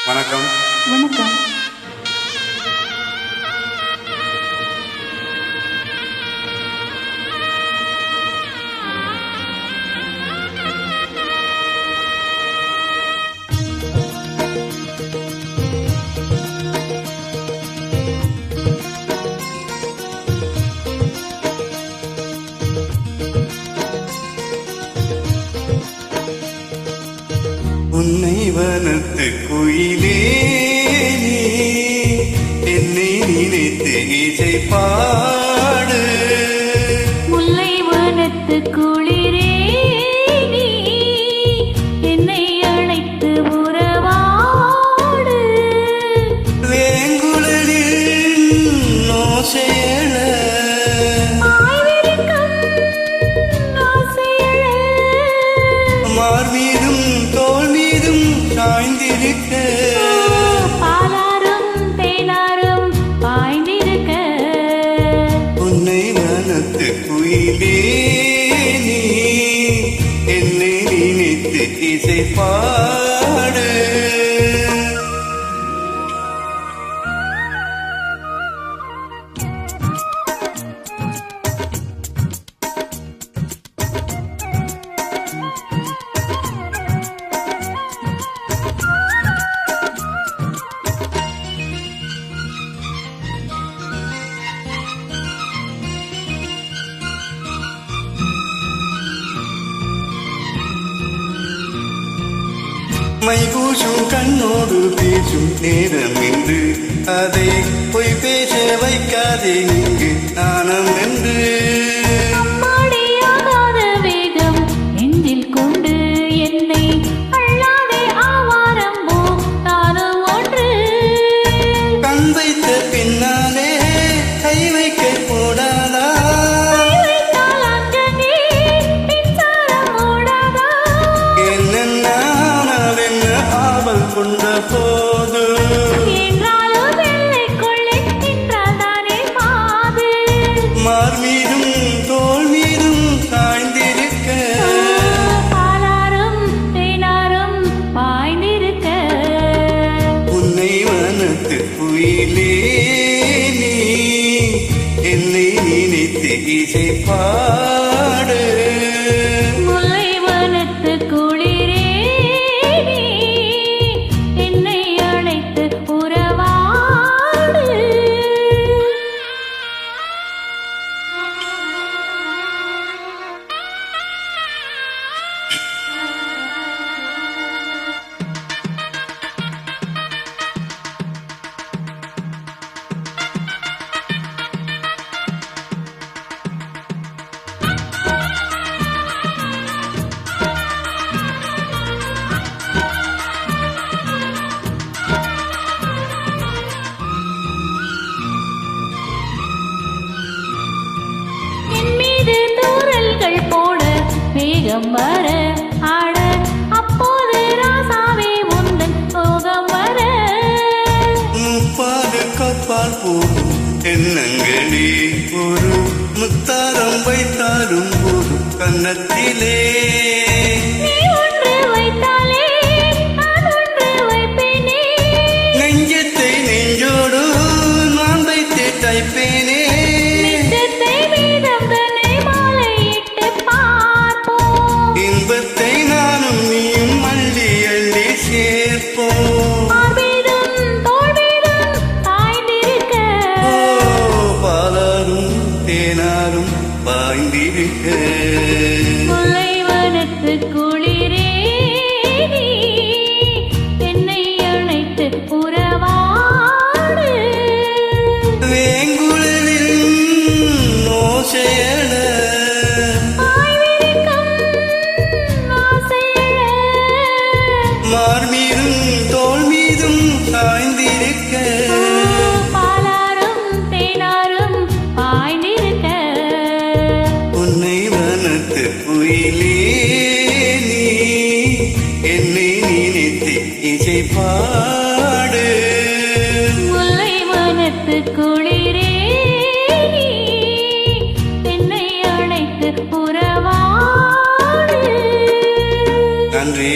வணக்கம். வணக்கம். உன்னை வனத்து குயிலே நீ என்னை நினைத்து இசை பாடு. முல்லை வனத்து குளிரே நீ என்னை அழைத்து உறவாடு. வேங்குழலில் நோசையழ மார்மீதும் தோல் மீதும் சாய்ந்திருக்க பாலாரும் தேனாரும் பாய்ந்திருக்க. உன்னை வனத்து குயிலே நீ என்னை நினைத்து இசை பாடு. மைபூசும் கண்ணோடு பேசும் நேரம் என்று அதை பொய் பேச வைக்காதே இங்கு நாணம் என்று. அம்மாடியாகாத வேகம் நெஞ்சில் கொண்டு என்னை அள்ளாதே ஆவாரம் போ நானும் ஒன்று. கண் வைத்த பின்னாலே கை வைக்க போடாதா? வைத்தால் அங்கங்கே மின்சாரம் ஓடாதா? என்னென்ன ஆவல் கொண்ட போது என்றாலும் வெள்ளைக்குள்ளே நின்றால்தானே மாது. மார் மீதும் தோல் மீதும் சாய்ந்திருக்க பாலாரும் தேனாரும் பாய்ந்திருக்க. உன்னை வனத்து குயிலே நீ என்னை நினைத்து இசை பாடு. முல்லை வனத்து குளிரே நீ என்னை அழைத்து உறவாடு. என் மீது தூறல்கள் போட வேகம் வர ஆட அப்போது ராசாவே உந்தன் சோகம் வர. முப்பாது கப்பால் போகும் எண்ணங்களே ஒரு முத்தாரம் வைத்தாலும் ஒரு கன்னத்திலே. நீ ஒன்று வைத்தாலே நான் ஒன்று வைப்பேனே. நெஞ்சத்தை நெஞ்சோடு நான் வைத்து தைப்பேனே. நிஜத்தை மீதம் தன்னை மாலையிட்டு பார்ப்போம். இன்பத்தை நானும் நீயும் அள்ளி அள்ளி சேர்ப்போம். மார்பீதும் தோள்பீதும் சாய்ந்திருக்க. பாலாரும் தேனாரும் பாய்ந்திருக்க. முல்லை வனத்து குளிரே நீ என்னை அழைத்து உறவாடு. வேங்குழலில் நோசையழ ஆய்விருக்கும் ஆசையழ. மார் மீதும் தோல் மீதும் சாய்ந்திருக்க. பாலாரும் தேனாரும் பாய்ந்திருக்க. உன்னை வனத்து குயிலே நீ என்னை நினைத்து இசை பாடு. முல்லை வனத்து குளிரே நீ என்னை அழைத்து உறவாடு. நன்றி.